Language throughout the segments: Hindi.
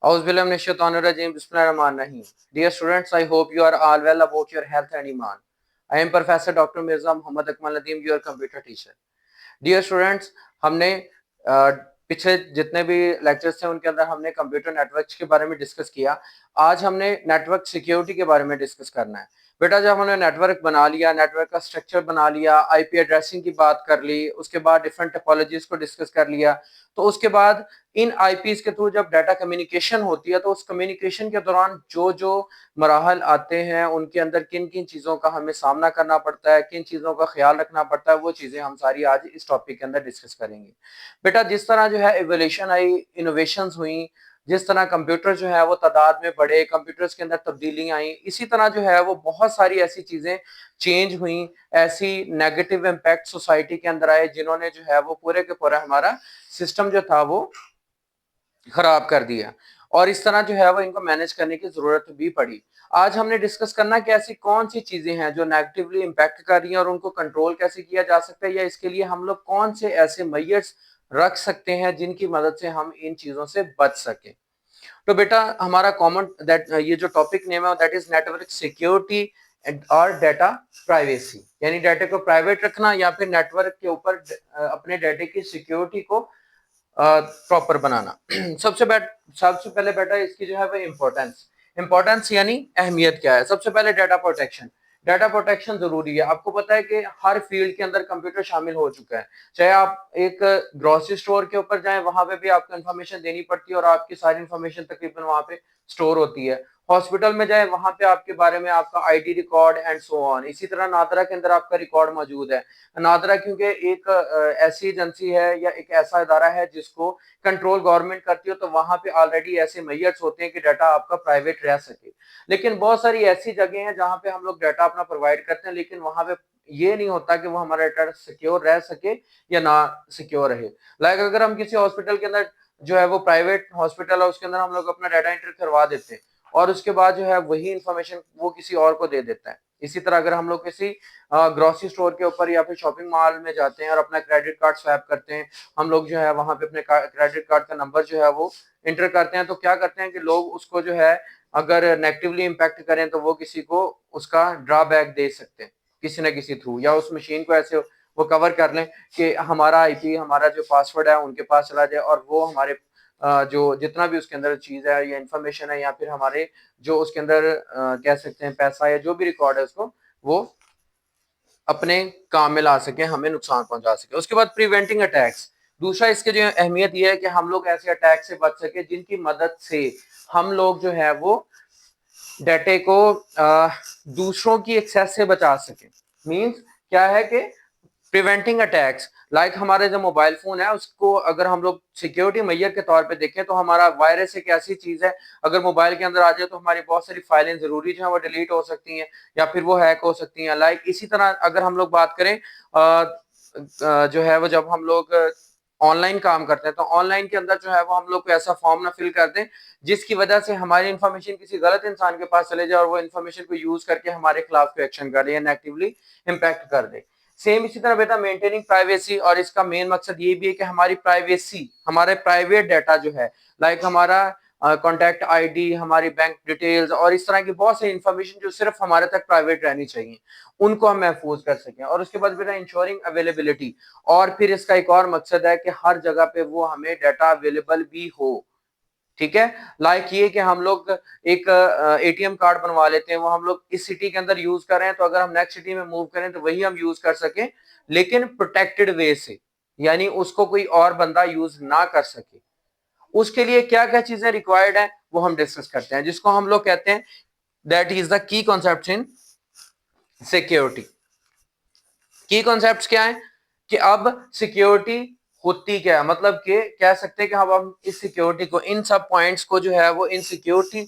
Auzubillahiminash-shaytanir-rajim. Bismillahir-rahmanir-rahim. Dear students, I hope you are all well about your health and iman. I am Professor Dr. Mirza Muhammad Akmal Nadeem, your computer teacher. Dear students, हमने पिछले जितने भी लेक्चर्स थे उनके अंदर हमने कंप्यूटर नेटवर्क्स के बारे में डिस्कस किया। आज हमने नेटवर्क सिक्योरिटी के बारे में डिस्कस करना है। बेटा, जब हमने नेटवर्क बना लिया, नेटवर्क का स्ट्रक्चर बना लिया, आईपी एड्रेसिंग की बात कर ली, उसके बाद डिफरेंट टोपोलॉजीज को डिस्कस कर लिया, तो उसके बाद इन आईपीज के थ्रू जब डाटा कम्युनिकेशन होती है तो उस कम्युनिकेशन के दौरान जो जो मराहल आते हैं उनके अंदर किन किन चीज़ों का हमें सामना करना पड़ता है, किन चीज़ों का ख्याल रखना पड़ता है, वो चीज़ें हम सारी आज इस टॉपिक के अंदर डिस्कस करेंगे। बेटा, जिस तरह जो है एवोल्यूशन आई, इनोवेशंस हुई, जिस तरह कंप्यूटर जो है वो तादाद में बढ़े, कंप्यूटर्स के अंदर तब्दीलियां आई, इसी तरह जो है वो बहुत सारी ऐसी चीज़ें चेंज हुई, ऐसी नेगेटिव इम्पैक्ट सोसाइटी के अंदर आए जिन्होंने जो है वो पूरे के पूरा हमारा सिस्टम जो था वो खराब कर दिया, और इस तरह जो है वो इनको मैनेज करने की जरूरत भी पड़ी। आज हमने डिस्कस करना कि ऐसी कौन सी चीजें हैं जो नेगेटिवली इम्पैक्ट कर रही हैं और उनको कंट्रोल कैसे किया जा सकता है, या इसके लिए हम लोग कौन से ऐसे मेजर्स रख सकते हैं जिनकी मदद से हम इन चीजों से बच सके। तो बेटा, हमारा कॉमन दैट ये जो टॉपिक नेम है दैट इज नेटवर्क सिक्योरिटी और डाटा प्राइवेसी, यानी डाटा को प्राइवेट रखना या फिर नेटवर्क के ऊपर अपने डाटा की सिक्योरिटी को प्रॉपर बनाना। सबसे पहले बेटा इसकी जो है वो इम्पोर्टेंस यानी अहमियत क्या है। सबसे पहले डाटा प्रोटेक्शन जरूरी है। आपको पता है कि हर फील्ड के अंदर कंप्यूटर शामिल हो चुका है। चाहे आप एक ग्रोसरी स्टोर के ऊपर जाएं, वहां पे भी आपको इन्फॉर्मेशन देनी पड़ती है और आपकी सारी इन्फॉर्मेशन तकरीबन वहां पे स्टोर होती है। हॉस्पिटल में जाए, वहां पे आपके बारे में आपका ID record and so on. इसी तरह नादरा के अंदर आपका रिकॉर्ड मौजूद है। नादरा क्योंकि एक ऐसी एजेंसी है या एक ऐसा इदारा है जिसको कंट्रोल गवर्नमेंट करती है, तो वहां पे ऑलरेडी ऐसे मेजर्स होते हैं कि डाटा आपका प्राइवेट रह सके। लेकिन बहुत सारी ऐसी जगह हैं जहां पे हम लोग डाटा अपना प्रोवाइड करते हैं, लेकिन वहां पे ये नहीं होता कि वो हमारा डाटा सिक्योर रह सके या ना सिक्योर रहे। लाइक अगर हम किसी हॉस्पिटल के अंदर जो है वो प्राइवेट हॉस्पिटल है, उसके अंदर हम लोग अपना डाटा एंटर करवा देते हैं और उसके बाद जो है वही इंफॉर्मेशन वो किसी और को दे देता है। इसी तरह अगर हम लोग किसी ग्रोसरी स्टोर के ऊपर या फिर शॉपिंग मॉल में जाते हैं और अपना क्रेडिट कार्ड स्वैप करते हैं, हम लोग जो है वहां पे अपने क्रेडिट कार्ड का नंबर जो है वो इंटर करते हैं, तो क्या करते हैं कि लोग उसको जो है अगर नेगेटिवली इम्पैक्ट करें तो वो किसी को उसका ड्रॉबैक दे सकते हैं किसी न किसी थ्रू, या उस मशीन को ऐसे वो कवर कर लें कि हमारा आईपी, हमारा जो पासवर्ड है उनके पास चला जाए और वो हमारे जो जितना भी उसके अंदर चीज है या इंफॉर्मेशन है या फिर हमारे जो उसके अंदर कह सकते हैं पैसा या जो भी रिकॉर्ड है उसको वो अपने काम में ला सके, हमें नुकसान पहुंचा सके। उसके बाद प्रिवेंटिंग अटैक्स। दूसरा इसके जो अहमियत यह है कि हम लोग ऐसे अटैक से बच सके जिनकी मदद से हम लोग जो है वो डाटे को दूसरों की एक्सेस से बचा सके। मींस क्या है कि प्रिवेंटिंग अटैक्स, लाइक हमारे जो मोबाइल फोन है उसको अगर हम लोग सिक्योरिटी मेजर के तौर पे देखें तो हमारा वायरस एक ऐसी चीज है, अगर मोबाइल के अंदर आ जाए तो हमारी बहुत सारी फाइलें जरूरी जो है वो डिलीट हो सकती हैं या फिर वो हैक हो सकती हैं। लाइक इसी तरह अगर हम लोग बात करें जो है वो जब हम लोग ऑनलाइन काम करते हैं तो ऑनलाइन के अंदर जो है वो हम लोग को ऐसा फॉर्म ना फिल कर दें जिसकी वजह से हमारी इन्फॉर्मेशन किसी गलत इंसान के पास चले जाए और वो इन्फॉर्मेशन को यूज करके हमारे खिलाफ कोई एक्शन कर दे या नेगेटिवली इम्पैक्ट कर दे। सेम इसी तरह बेटा मेंटेनिंग प्राइवेसी, और इसका मेन मकसद ये भी है कि हमारी प्राइवेसी, हमारे प्राइवेट डाटा जो है लाइक हमारा कॉन्टैक्ट आईडी, हमारी बैंक डिटेल्स और इस तरह की बहुत सारी इंफॉर्मेशन जो सिर्फ हमारे तक प्राइवेट रहनी चाहिए, उनको हम महफूज कर सकें। और उसके बाद बेटा इंश्योरिंग अवेलेबिलिटी, और फिर इसका एक और मकसद है कि हर जगह पे वो हमें डाटा अवेलेबल भी हो। ठीक है, लाइक ये कि हम लोग एक एटीएम कार्ड बनवा लेते हैं, वो हम लोग इस सिटी के अंदर यूज कर रहे हैं, तो अगर हम नेक्स्ट सिटी में मूव करें तो वही हम यूज कर सकें, लेकिन प्रोटेक्टेड वे से, यानी उसको कोई और बंदा यूज ना कर सके। उसके लिए क्या क्या चीजें रिक्वायर्ड है वो हम डिस्कस करते हैं, जिसको हम लोग कहते हैं that is the key concept in security. की कॉन्सेप्ट्स क्या है कि अब सिक्योरिटी होती क्या है, मतलब कि कह सकते हैं कि हम इस सिक्योरिटी को, इन सब पॉइंट्स को जो है वो इन सिक्योरिटी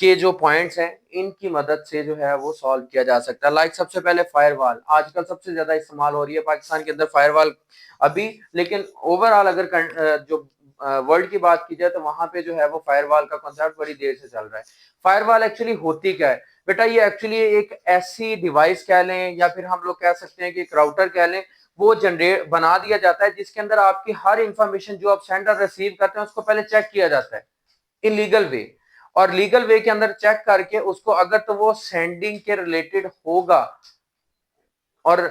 के जो पॉइंट्स हैं इनकी मदद से जो है वो सॉल्व किया जा सकता है। लाइक सबसे पहले फायरवॉल, आजकल सबसे ज्यादा इस्तेमाल हो रही है पाकिस्तान के अंदर फायरवॉल अभी, लेकिन ओवरऑल अगर जो वर्ल्ड की बात की जाए तो वहां पे जो है वो फायरवॉल का कॉन्सेप्ट बड़ी देर से चल रहा है। फायरवॉल एक्चुअली होती क्या है बेटा, ये एक्चुअली एक ऐसी डिवाइस कह लें या फिर हम लोग कह सकते हैं कि एक राउटर कह लें, वो जनरेट बना दिया जाता है जिसके अंदर आपकी हर इंफॉर्मेशन जो आप सेंड और रिसीव करते हैं उसको पहले चेक किया जाता है। इलीगल वे, और लीगल वे के अंदर चेक करके उसको अगर तो वो सेंडिंग के रिलेटेड होगा और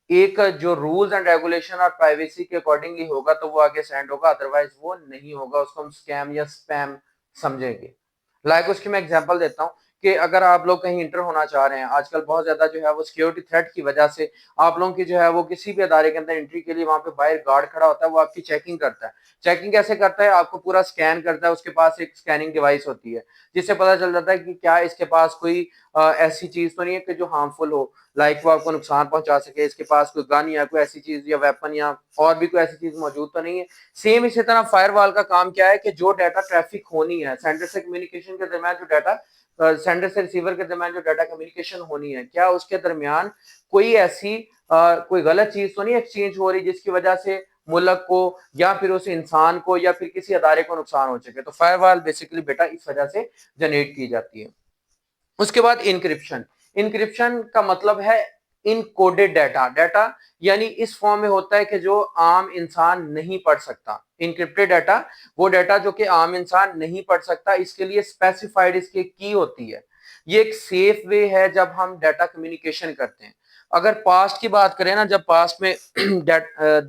एक जो रूल्स एंड रेगुलेशन और प्राइवेसी के अकॉर्डिंगली होगा तो वो आगे सेंड होगा, अदरवाइज वो नहीं होगा, उसको हम स्कैम या स्पैम समझेंगे। उसकी मैं एग्जांपल देता हूँ कि अगर आप लोग कहीं इंटर होना चाह रहे हैं, आजकल बहुत ज्यादा जो है वो सिक्योरिटी थ्रेट की वजह से आप लोगों की जो है वो किसी भी अदारे के अंदर एंट्री के लिए वहां पे बाहर गार्ड खड़ा होता है, वो आपकी चेकिंग करता है। चेकिंग कैसे करता है? आपको पूरा स्कैन करता है, उसके पास एक स्कैनिंग डिवाइस होती है जिससे पता चल जाता है कि क्या इसके पास कोई ऐसी चीज तो नहीं है कि जो हार्मफुल हो, लाइक वो आपको नुकसान पहुंचा सके, इसके पास कोई गन या कोई ऐसी चीज या वेपन या और भी कोई ऐसी चीज मौजूद तो नहीं है। सेम इसी तरह फायरवॉल का काम क्या है कि जो डाटा ट्रैफिक होनी है सेंडर से कम्युनिकेशन के दरमियान, जो डाटा सेंडर से रिसीवर के दरमियान जो डाटा कम्युनिकेशन होनी है, क्या उसके दरमियान कोई ऐसी कोई गलत चीज तो नहीं एक्सचेंज हो रही जिसकी वजह से मुल्क को या फिर उस इंसान को या फिर किसी अदारे को नुकसान हो सके। तो फायरवॉल बेसिकली बेटा इस वजह से जनरेट की जाती है। उसके बाद इंक्रिप्शन। इंक्रिप्शन का मतलब है इनकोडेड डाटा। डाटा यानी इस फॉर्म में होता है कि जो आम इंसान नहीं पढ़ सकता। इनक्रिप्टेड डाटा वो डाटा जो कि आम इंसान नहीं पढ़ सकता, इसके लिए स्पेसिफाइड इसकी की होती है। ये एक सेफ वे है जब हम डाटा कम्युनिकेशन करते हैं। अगर पास्ट की बात करें ना, जब पास्ट में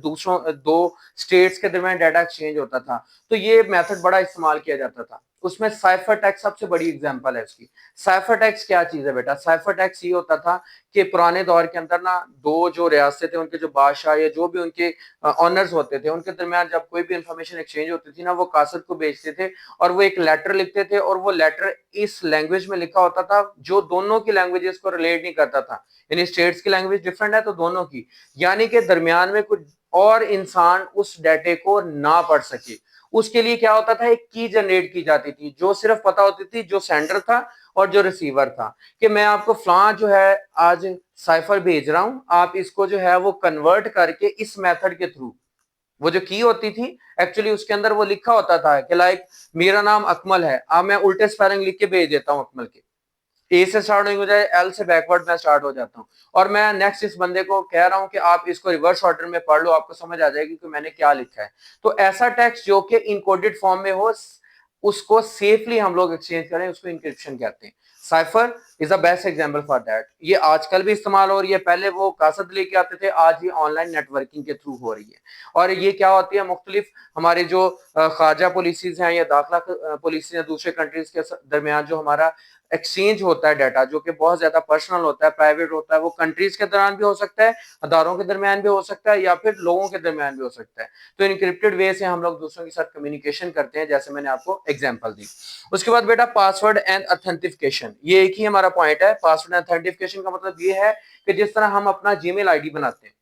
दूसरों दो स्टेट्स के दरमियान डाटा एक्सचेंज होता था तो ये मेथड बड़ा इस्तेमाल किया जाता था। उसमें साइफर टेक्स्ट सबसे बड़ी एग्जांपल है उसकी। साइफर टेक्स्ट क्या चीज है बेटा? साइफर टेक्स्ट ये होता था कि पुराने दौर के अंदर ना दो जो रियासतें थे उनके जो बादशाह या जो भी उनके ऑनर्स होते थे उनके दरमियान जब कोई भी इंफॉर्मेशन एक्सचेंज होती थी ना, वो कासद को भेजते थे और वो एक लेटर लिखते थे और वो लेटर इस लैंग्वेज में लिखा होता था जो दोनों की लैंग्वेजेस को रिलेट नहीं करता था। यानी स्टेट्स की लैंग्वेज डिफरेंट है तो दोनों की, यानी कि दरमियान में कुछ और इंसान उस डाटे को ना पढ़ सके, उसके लिए क्या होता था, एक की जनरेट की जाती थी जो सिर्फ पता होती थी जो सेंडर था और जो रिसीवर था, कि मैं आपको फ्लां जो है आज साइफर भेज रहा हूं, आप इसको जो है वो कन्वर्ट करके इस मेथड के थ्रू, वो जो की होती थी एक्चुअली उसके अंदर वो लिखा होता था कि लाइक मेरा नाम अकमल है, अब मैं उल्टे स्पेलिंग लिख के भेज देता हूं अकमल के, ए से स्टार्ट नहीं हो जाए, एल से बैकवर्ड में स्टार्ट हो जाता हूँ और मैं नेक्स्ट इस बंदे को कह रहा हूँ कि आप इसको रिवर्स ऑर्डर में पढ़ लो, आपको समझ आ जाएगी कि मैंने क्या लिखा है। तो ऐसा टेक्स्ट जो कि इनकोडेड फॉर्म में हो उसको सेफली हम लोग एक्सचेंज करें, उसको इंक्रिप्शन कहते हैं। Cipher is the best example for that. ये आजकल भी इस्तेमाल हो रही है, पहले वो कासद लेके आते थे, आज ये ऑनलाइन नेटवर्किंग के थ्रू हो रही है। और ये क्या होती है, मुख्तलिफ हमारे जो खारजा पॉलिसीज हैं या दाखिला पॉलिसी है दूसरे कंट्रीज के दरमियान जो हमारा एक्सचेंज होता है डाटा, जो कि बहुत ज्यादा पर्सनल होता है, प्राइवेट होता है, वो कंट्रीज के दरमियान भी हो सकता है, अदारों के दरमियान भी हो सकता है या फिर लोगों के दरमियान भी हो सकता है। तो इनक्रिप्टेड वे से हम लोग दूसरों के साथ कम्युनिकेशन करते हैं, जैसे मैंने आपको एग्जांपल दी। उसके बाद बेटा पासवर्ड एंड ऑथेंटिफिकेशन, ये एक ही हमारा पॉइंट है। पासवर्ड एंड ऑथेंटिफिकेशन का मतलब ये है कि जिस तरह हम अपना जीमेल आईडी बनाते हैं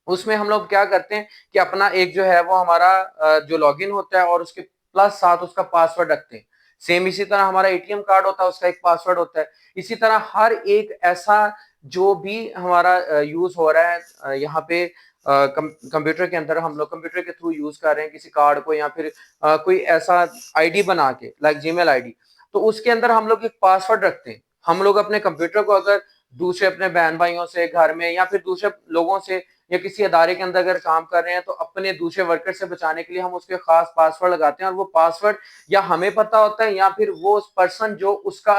उसमें हम लोग क्या करते हैं कि अपना एक जो है वो हमारा जो लॉगिन होता है और उसके प्लस साथ उसका पासवर्ड रखते हैं। सेम इसी तरह हमारा एटीएम कार्ड होता है, उसका एक पासवर्ड होता है। इसी तरह हर एक ऐसा जो भी हमारा यूज हो रहा है यहाँ पे कंप्यूटर के अंदर, हम लोग कंप्यूटर के थ्रू यूज कर रहे हैं किसी कार्ड को या फिर कोई ऐसा आईडी बना के लाइक जीमेल आईडी, तो उसके अंदर हम लोग एक पासवर्ड रखते हैं। हम लोग अपने कंप्यूटर को अगर दूसरे अपने बहन भाइयों से घर में या फिर दूसरे लोगों से या किसी अदारे के अंदर अगर काम कर रहे हैं तो अपने दूसरे वर्कर से बचाने के लिए हम उसके खास पासवर्ड लगाते हैं, और वो पासवर्ड या हमें पता होता है या फिर वो उस पर्सन जो उसका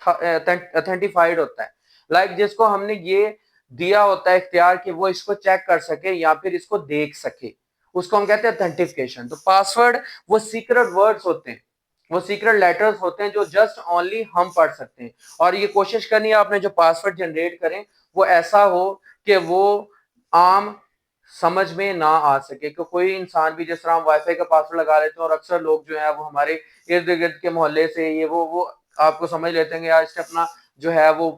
अथेंटिफाइड होता है, लाइक जिसको हमने ये दिया होता है इख्तियार कि वो इसको चेक कर सके या फिर इसको देख सके, उसको हम कहते हैं अथेंटिफिकेशन। तो पासवर्ड वो सीक्रेट वर्ड्स होते हैं, वो सीक्रेट लेटर्स होते हैं जो जस्ट ओनली हम पढ़ सकते हैं। और ये कोशिश करनी है आपने जो पासवर्ड जनरेट करें वो ऐसा हो कि वो आम समझ में ना आ सके, कि कोई इंसान भी, जिस तरह हम वाईफाई का पासवर्ड लगा लेते हैं और अक्सर लोग जो है वो हमारे इर्द गिर्द के मोहल्ले से ये वो आपको समझ लेते हैं यार इसने अपना जो है वो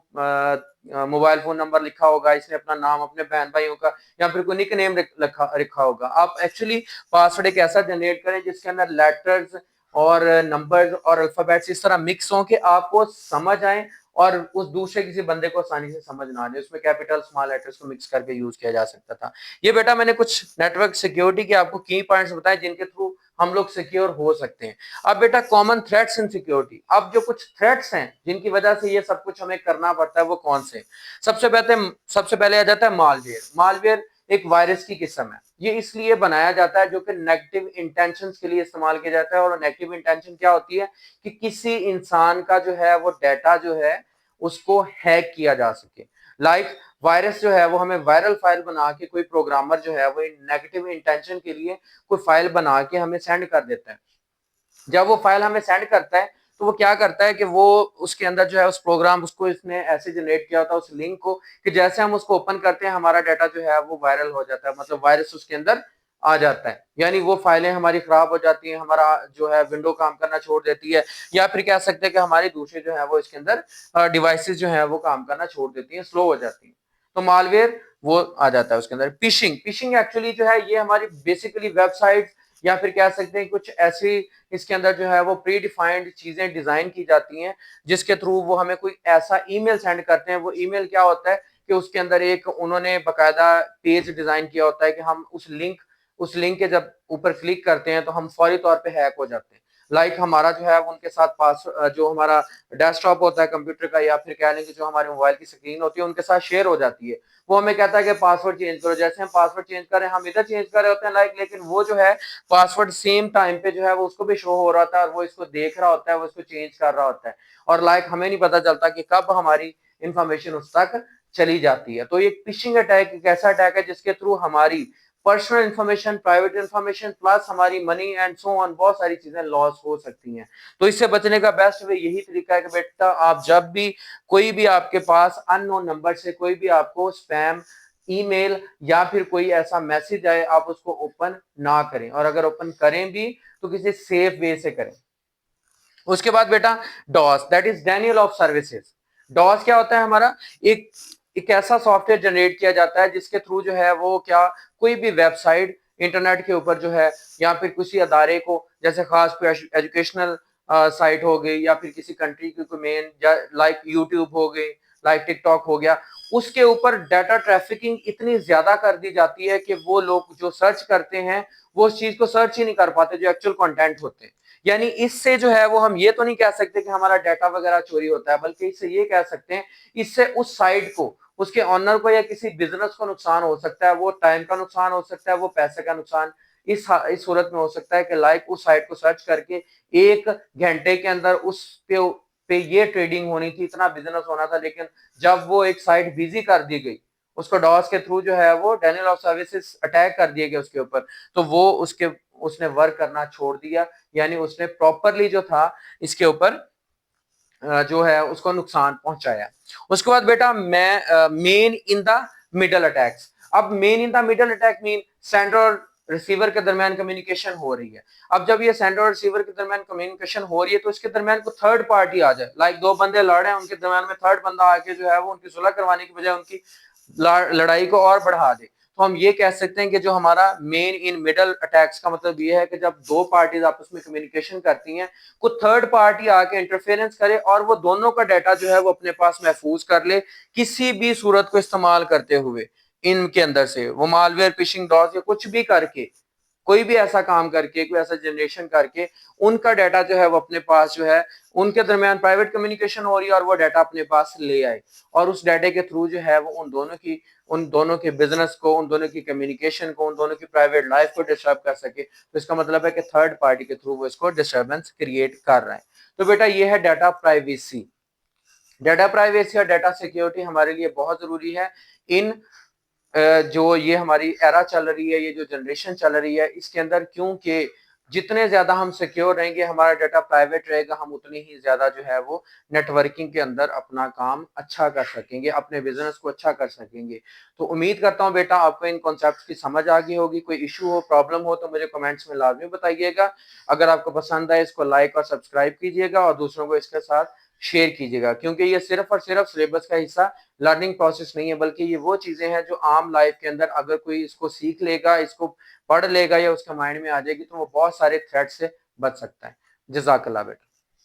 मोबाइल फोन नंबर लिखा होगा, इसने अपना नाम अपने बहन भाइयों का या फिर कोई निक नेम लिखा होगा। आप एक्चुअली पासवर्ड एक ऐसा जनरेट करें जिसके अंदर लेटर्स और नंबर्स और अल्फाबेट्स इस तरह मिक्स हों कि आपको समझ आए और उस दूसरे किसी बंदे को आसानी से समझ ना आ जाए। उसमें कैपिटल स्मॉल लेटर्स को मिक्स करके यूज किया जा सकता था। ये बेटा मैंने कुछ नेटवर्क सिक्योरिटी के आपको की पॉइंट्स बताए जिनके थ्रू हम लोग सिक्योर हो सकते हैं। अब बेटा कॉमन थ्रेट्स इन सिक्योरिटी, अब जो कुछ थ्रेट्स हैं जिनकी वजह से ये सब कुछ हमें करना पड़ता है वो कौन से? सबसे पहले आ जाता है मालवेयर। मालवेयर एक वायरस की किस्म है। ये इसलिए बनाया जाता है जो कि नेगेटिव इंटेंशंस के लिए इस्तेमाल किया जाता है। और नेगेटिव इंटेंशन क्या होती है कि किसी इंसान का जो है वो डाटा जो है उसको हैक किया जा सके। लाइक वायरस जो है वो हमें वायरल फाइल बना के, कोई प्रोग्रामर जो है वो नेगेटिव इंटेंशन के लिए कोई फाइल बना के हमें सेंड कर देता है। जब वो फाइल हमें सेंड करता है तो वो क्या करता है कि वो उसके अंदर जो है उस प्रोग्राम उसको इसने ऐसे जनरेट किया होता है उस लिंक को कि जैसे हम उसको ओपन करते हैं हमारा डाटा जो है वो वायरल हो जाता है, मतलब वायरस उसके अंदर आ जाता है। यानी वो फाइलें हमारी खराब हो जाती हैं, हमारा जो है विंडो काम करना छोड़ देती है, या फिर कह सकते हैं कि हमारी दूसरी जो है वो इसके अंदर डिवाइसेस जो है वो काम करना छोड़ देती हैं, स्लो हो जाती हैं। तो मालवेयर वो आ जाता है उसके अंदर। फिशिंग, फिशिंग एक्चुअली जो है ये हमारी बेसिकली वेबसाइट या फिर कह सकते हैं कुछ ऐसी इसके अंदर जो है वो प्री डिफाइंड चीजें डिजाइन की जाती हैं जिसके थ्रू वो हमें कोई ऐसा ईमेल सेंड करते हैं। वो ईमेल क्या होता है कि उसके अंदर एक उन्होंने बकायदा पेज डिजाइन किया होता है कि हम उस लिंक के जब ऊपर क्लिक करते हैं तो हम फौरी तौर पे हैक हो जाते हैं। लाइक हमारा जो है उनके साथ पास जो हमारा डेस्कटॉप होता है कंप्यूटर का, या फिर कह लें कि जो हमारे मोबाइल की स्क्रीन होती है उनके साथ शेयर हो जाती है। वो हमें कहता है कि पासवर्ड चेंज करो। जैसे हम पासवर्ड चेंज करें, हम इधर चेंज कर रहे होते हैं लाइक, लेकिन वो जो है पासवर्ड सेम टाइम पे जो है वो उसको भी शो हो रहा था और वो इसको देख रहा होता है, वो इसको चेंज कर रहा होता है। और लाइक हमें नहीं पता चलता कि कब हमारी इंफॉर्मेशन उस तक चली जाती है। तो ये फिशिंग अटैक एक ऐसा अटैक है जिसके थ्रू हमारी personal information, private information plus हमारी मनी एंड सो ऑन बहुत सारी चीजें लॉस हो सकती हैं। तो इससे बचने का बेस्ट वे यही तरीका है कि बेटा आप जब भी कोई भी आपके पास अननोन नंबर से कोई भी आपको स्पैम ईमेल या फिर कोई ऐसा मैसेज आए, आप उसको ओपन ना करें, और अगर ओपन करें भी तो किसी सेफ वे से करें। उसके बाद बेटा DOS, that is Daniel of services. DOS क्या होता है हमारा, एक एक ऐसा सॉफ्टवेयर जनरेट किया जाता है जिसके थ्रू जो है वो क्या, कोई भी वेबसाइट इंटरनेट के ऊपर जो है या फिर किसी अदारे को, जैसे खास कोई एजुकेशनल साइट हो गई या फिर किसी कंट्री की कोई मेन, लाइक यूट्यूब हो गई, लाइक टिकटॉक हो गया, उसके ऊपर डाटा ट्रैफिकिंग इतनी ज्यादा कर दी जाती है कि वो लोग जो सर्च करते हैं वो उस चीज को सर्च ही नहीं कर पाते जो एक्चुअल कंटेंट होते हैं। यानी इससे जो है वो हम ये तो नहीं कह सकते कि हमारा डाटा वगैरह चोरी होता है, बल्कि इससे ये कह सकते हैं इससे उस साइट को, उसके ऑनर को या किसी बिजनेस को नुकसान हो सकता है। वो टाइम का नुकसान हो सकता है, वो पैसे का नुकसान इस सूरत में हो सकता है कि लाइक उस साइट को सर्च करके 1 घंटे के अंदर उस पे ये ट्रेडिंग होनी थी, इतना बिजनेस होना था, लेकिन जब वो एक साइट बिजी कर दी गई, उसको डॉस के थ्रू जो है वो डेनियल ऑफ सर्विसेज अटैक कर दिए गए उसके ऊपर, तो वो उसने वर्क करना छोड़ दिया। यानी उसने प्रॉपरली जो था इसके ऊपर जो है उसको नुकसान पहुंचाया। उसके बाद बेटा मैं man in the middle attacks. अब man in the middle attack mean sender और रिसीवर के दरमियान कम्युनिकेशन हो रही है। अब जब ये सेंडर और रिसीवर के दरमियान कम्युनिकेशन हो रही है तो इसके दरमियान को थर्ड पार्टी आ जाए, लाइक दो बंदे लड़ रहे हैं, उनके दरमियान में थर्ड बंदा आके जो है वो उनकी सुलह करवाने की बजाय उनकी लड़ाई को और बढ़ा दे, तो हम ये कह सकते हैं कि जो हमारा मेन इन मिडल अटैक्स का मतलब ये है कि जब दो पार्टीज आपस में कम्युनिकेशन करती हैं, कोई थर्ड पार्टी आके इंटरफेरेंस करे और वो दोनों का डाटा जो है वो अपने पास महफूज कर ले किसी भी सूरत को इस्तेमाल करते हुए। इनके अंदर से वो मालवेयर, फिशिंग डॉस या कुछ भी करके, कोई भी ऐसा काम करके, कोई ऐसा जनरेशन करके उनका डाटा जो है वो अपने पास जो है, उनके दरमियान प्राइवेट कम्युनिकेशन हो रही है और वो डाटा अपने पास ले आए, और उस डाटा के थ्रू जो है वो उन दोनों के बिजनेस को, उन दोनों की कम्युनिकेशन को, उन दोनों की प्राइवेट लाइफ को डिस्टर्ब कर सके। तो इसका मतलब है कि थर्ड पार्टी के थ्रू वो इसको डिस्टर्बेंस क्रिएट कर रहा है। तो बेटा ये है डाटा प्राइवेसी। डाटा प्राइवेसी और डाटा सिक्योरिटी हमारे लिए बहुत जरूरी है। इन जो ये हमारी एरा चल रही है, ये जो जनरेशन चल रही है, इसके अंदर क्योंकि जितने ज्यादा हम सिक्योर रहेंगे, हमारा डाटा प्राइवेट रहेगा, हम उतनी ही ज्यादा जो है वो नेटवर्किंग के अंदर अपना काम अच्छा कर सकेंगे, अपने बिजनेस को अच्छा कर सकेंगे। तो उम्मीद करता हूँ बेटा आपको इन कॉन्सेप्ट्स की समझ आ गई होगी। कोई इशू हो, प्रॉब्लम हो तो मुझे कमेंट्स में लाजमी बताइएगा। अगर आपको पसंद आए इसको लाइक और सब्सक्राइब कीजिएगा और दूसरों को इसके साथ शेयर कीजिएगा, क्योंकि ये सिर्फ और सिर्फ सिलेबस का हिस्सा, लर्निंग प्रोसेस नहीं है, बल्कि ये वो चीजें हैं जो आम लाइफ के अंदर अगर कोई इसको सीख लेगा, इसको पढ़ लेगा या उसके माइंड में आ जाएगी तो वो बहुत सारे थ्रेट से बच सकता है। जज़ाकल्लाह बेटा।